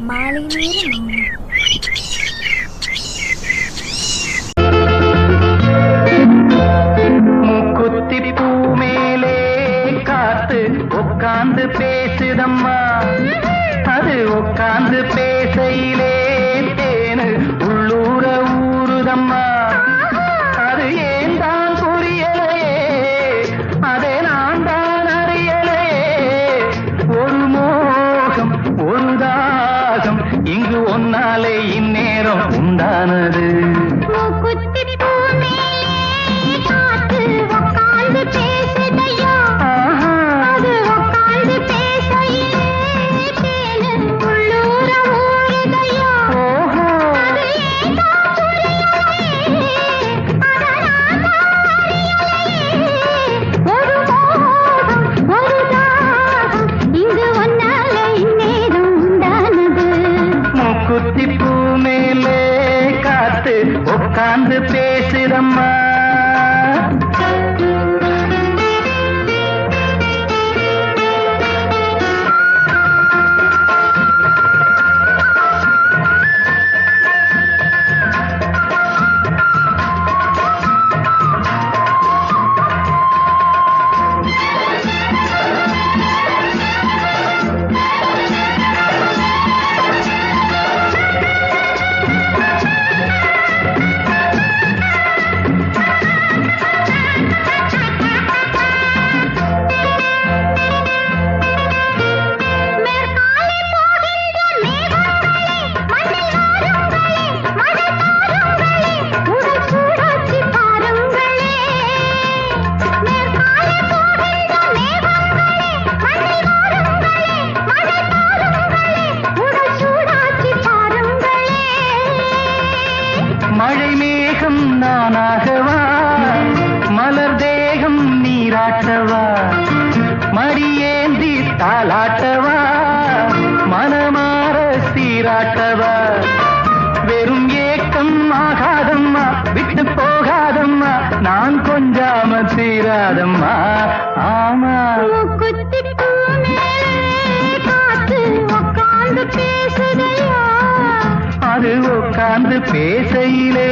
மாலை நேரம் மூக்குத்தி பூ மேலே காத்து உட்கார்ந்து பேசுதம்மா, அது உட்கார்ந்து பேசையிலே தேனு உள்ளூர ஊறுதம்மா. அது ஏன் தான் புரியலையே, அதை நான் தான் அறியலையே. ஒரு மோகம் ஒரு தாகம் இங்கு ஒன்னாலே இந்நேரம் உண்டானது. குத்தி பூ மேலே காத்து உட்கார்ந்து பேசுதம்மா. மழை மேகம் நானாகவா, மலர் தேகம் நீராட்டவா, மடியேந்தி தாலாட்டவா, மனமாற சீராட்டவா. வெறும் ஏக்கம் ஆகாதம்மா, விட்டு போகாதம்மா, நான் கொஞ்சாம தீராதம்மா. ஆமா அது உட்கார்ந்து பேசையிலே